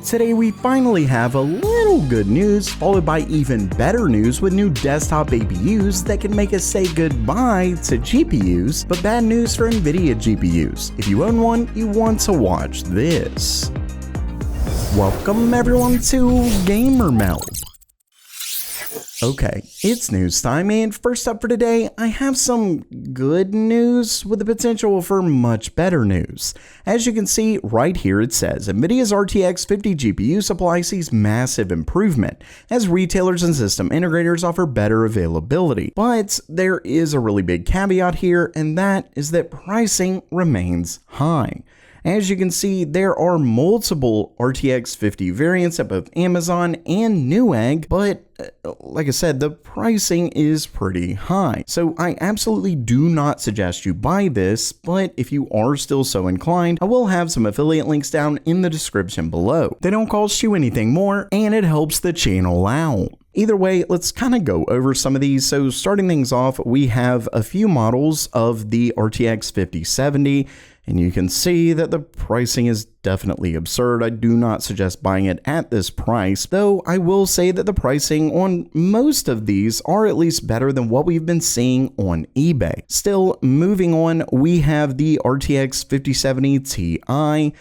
Today we finally have a little good news, followed by even better news with new desktop APUs that can make us say goodbye to GPUs, but bad news for Nvidia GPUs. If you own one, you want to watch this. Welcome everyone to Gamer Meld. Okay, it's news time, and first up for today, I have some good news with the potential for much better news. As you can see right here, it says Nvidia's RTX 50 GPU supply sees massive improvement as retailers and system integrators offer better availability. But there is a really big caveat here, and that is that pricing remains high. As you can see, there are multiple RTX 50 variants at both Amazon and Newegg, but like I said, the pricing is pretty high. So I absolutely do not suggest you buy this, but if you are still so inclined, I will have some affiliate links down in the description below. They don't cost you anything more, and it helps the channel out. Either way, let's kind of go over some of these. So starting things off, we have a few models of the RTX 5070, and you can see that the pricing is definitely absurd. I do not suggest buying it at this price, though I will say that the pricing on most of these are at least better than what we've been seeing on eBay. Still, moving on, we have the RTX 5070 Ti.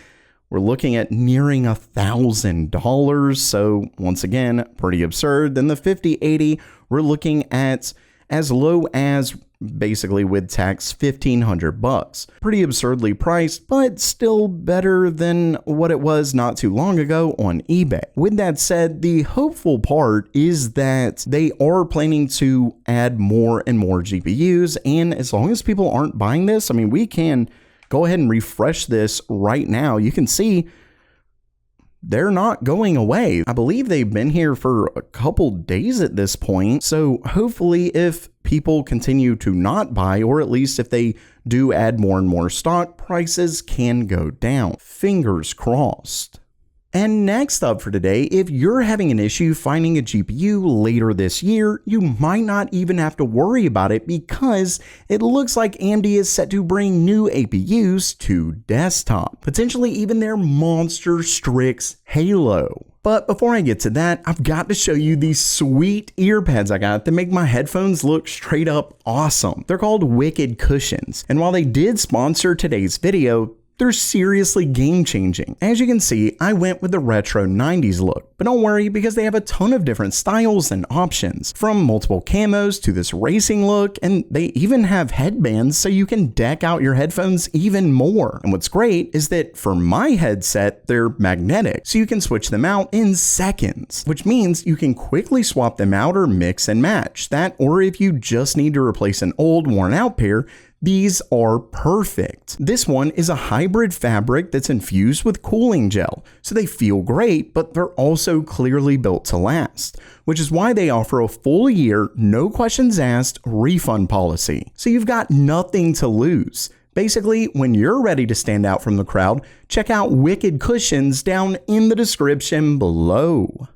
We're looking at nearing $1,000, so once again, pretty absurd. Then the 5080, we're looking at as low as basically with tax $1,500. Pretty absurdly priced, but still better than what it was not too long ago on eBay. With that said, the hopeful part is that they are planning to add more and more GPUs, and as long as people aren't buying this, I mean, we can go ahead and refresh this right now. You can see they're not going away. I believe they've been here for a couple days at this point. So hopefully if people continue to not buy, or at least if they do add more and more stock, prices can go down. Fingers crossed. And next up for today, if you're having an issue finding a GPU later this year, you might not even have to worry about it because it looks like AMD is set to bring new APUs to desktop, potentially even their monster Strix Halo. But before I get to that, I've got to show you these sweet earpads I got that make my headphones look straight up awesome. They're called Wicked Cushions, and while they did sponsor today's video, they're seriously game-changing. As you can see, I went with the retro 90s look, but don't worry because they have a ton of different styles and options, from multiple camos to this racing look, and they even have headbands so you can deck out your headphones even more. And what's great is that for my headset, they're magnetic, so you can switch them out in seconds, which means you can quickly swap them out or mix and match that, or if you just need to replace an old worn out pair, these are perfect. This one is a hybrid fabric that's infused with cooling gel, so they feel great, but they're also clearly built to last, which is why they offer a full year, no questions asked refund policy. So you've got nothing to lose. Basically, when you're ready to stand out from the crowd, check out Wicked Cushions down in the description below.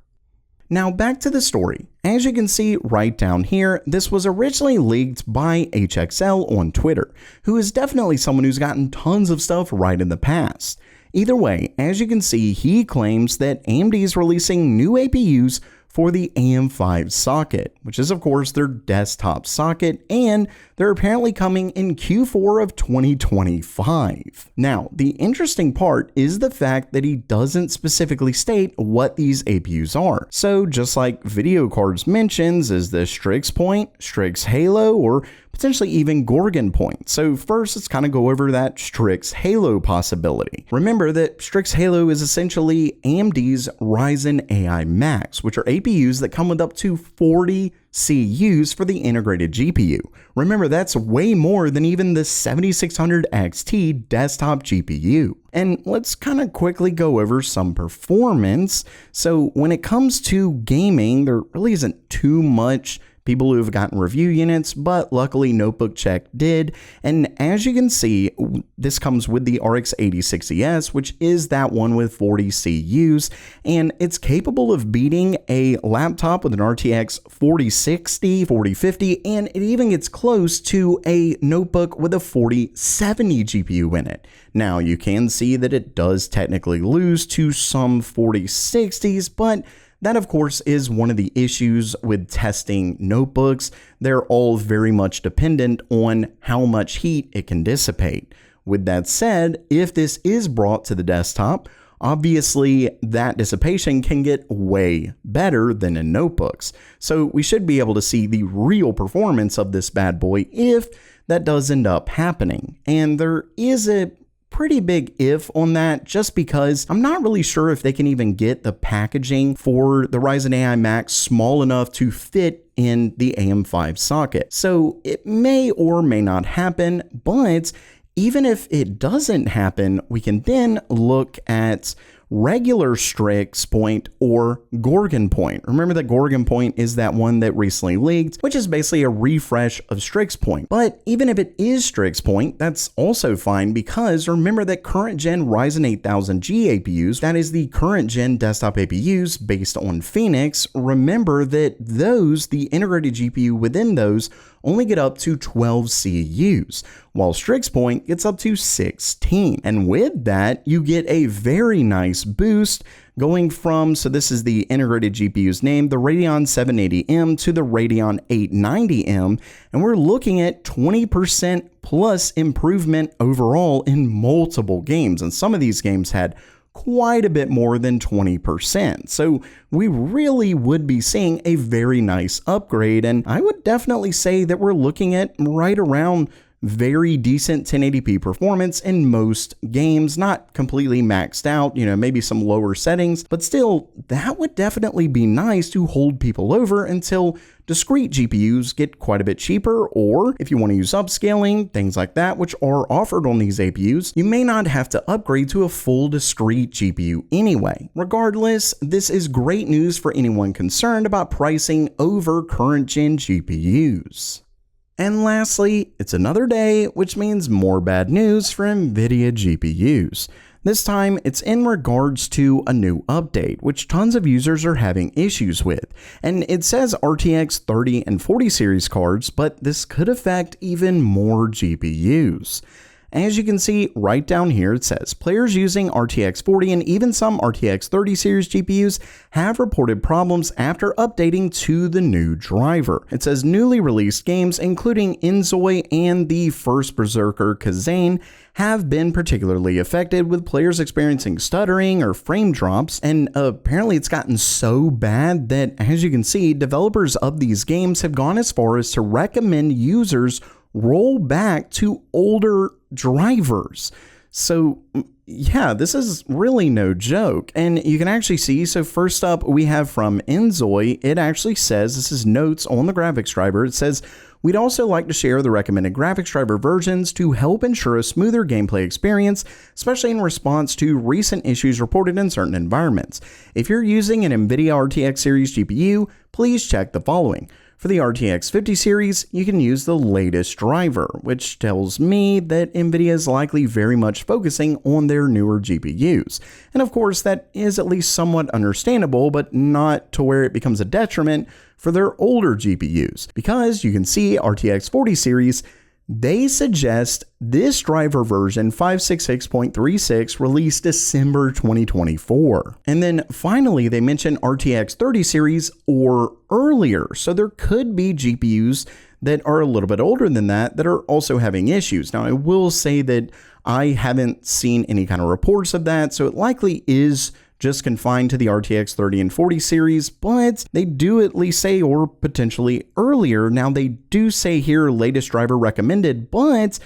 Now back to the story. As you can see right down here, this was originally leaked by HXL on Twitter, who is definitely someone who's gotten tons of stuff right in the past. Either way, as you can see, he claims that AMD is releasing new APUs for the AM5 socket, which is of course their desktop socket, and they're apparently coming in Q4 of 2025. Now, the interesting part is the fact that he doesn't specifically state what these APUs are. So just like video cards mentions, is this Strix Point, Strix Halo, or potentially even Gorgon Point? So first, let's kind of go over that Strix Halo possibility. Remember that Strix Halo is essentially AMD's Ryzen AI Max, which are APUs that come with up to 40 CUs for the integrated GPU. Remember, that's way more than even the 7600 XT desktop GPU. And let's kind of quickly go over some performance. So when it comes to gaming, there really isn't too much people who have gotten review units, but luckily Notebook Check did. And as you can see, this comes with the RX 8060S, which is that one with 40 CUs, and it's capable of beating a laptop with an RTX 4060, 4050, and it even gets close to a notebook with a 4070 GPU in it. Now, you can see that it does technically lose to some 4060s, but that, of course, is one of the issues with testing notebooks. They're all very much dependent on how much heat it can dissipate. With that said, if this is brought to the desktop, obviously that dissipation can get way better than in notebooks. So we should be able to see the real performance of this bad boy if that does end up happening. And there is a pretty big if on that, just because I'm not really sure if they can even get the packaging for the Ryzen AI Max small enough to fit in the AM5 socket. So it may or may not happen, but even if it doesn't happen, we can then look at regular Strix Point or Gorgon Point. Remember that Gorgon Point is that one that recently leaked, which is basically a refresh of Strix Point. But even if it is Strix Point, that's also fine, because remember that current gen Ryzen 8000G APUs, that is the current gen desktop APUs based on Phoenix, remember that those, the integrated GPU within those, only get up to 12 CUs, while Strix Point gets up to 16. And with that, you get a very nice boost going from, so this is the integrated GPU's name, the Radeon 780M to the Radeon 890M, and we're looking at 20% plus improvement overall in multiple games. And some of these games had quite a bit more than 20%. So we really would be seeing a very nice upgrade. And I would definitely say that we're looking at right around very decent 1080p performance in most games, not completely maxed out, maybe some lower settings, but still, that would definitely be nice to hold people over until discrete GPUs get quite a bit cheaper, or if you want to use upscaling, things like that, which are offered on these APUs, you may not have to upgrade to a full discrete GPU anyway. Regardless, this is great news for anyone concerned about pricing over current gen GPUs. And lastly, it's another day, which means more bad news for Nvidia GPUs. This time, it's in regards to a new update, which tons of users are having issues with. And it says RTX 30 and 40 series cards, but this could affect even more GPUs. As you can see right down here, it says players using RTX 40 and even some RTX 30 series GPUs have reported problems after updating to the new driver. It says newly released games, including Inzoi and the first Berserker Kazane, have been particularly affected, with players experiencing stuttering or frame drops, and apparently it's gotten so bad that, as you can see, developers of these games have gone as far as to recommend users roll back to older drivers. So yeah, this is really no joke. And you can actually see, so first up we have from Inzoi, it actually says, this is notes on the graphics driver, it says, we'd also like to share the recommended graphics driver versions to help ensure a smoother gameplay experience, especially in response to recent issues reported in certain environments. If you're using an Nvidia RTX series GPU, please check the following. For the RTX 50 series, you can use the latest driver, which tells me that Nvidia is likely very much focusing on their newer GPUs. And of course, that is at least somewhat understandable, but not to where it becomes a detriment for their older GPUs. Because you can see RTX 40 series, they suggest this driver version 566.36 released December 2024. And then finally, they mention RTX 30 series or earlier. So there could be GPUs that are a little bit older than that are also having issues. Now, I will say that I haven't seen any kind of reports of that, so it likely is just confined to the RTX 30 and 40 series, but they do at least say, or potentially earlier. Now, they do say here latest driver recommended, but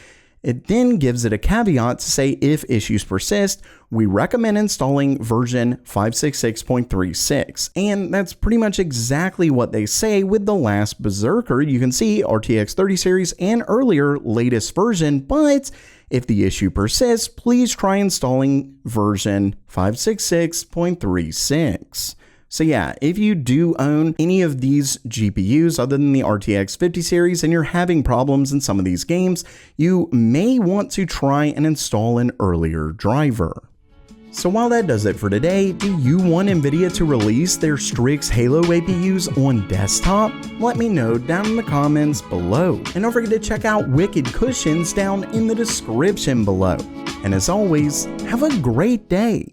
it then gives it a caveat to say if issues persist, we recommend installing version 566.36. And that's pretty much exactly what they say with the last Berserker. You can see RTX 30 series and earlier latest version, but if the issue persists, please try installing version 566.36. So yeah, if you do own any of these GPUs other than the RTX 50 series and you're having problems in some of these games, you may want to try and install an earlier driver. So while that does it for today, do you want Nvidia to release their Strix Halo APUs on desktop? Let me know down in the comments below. And don't forget to check out Wicked Cushions down in the description below. And as always, have a great day.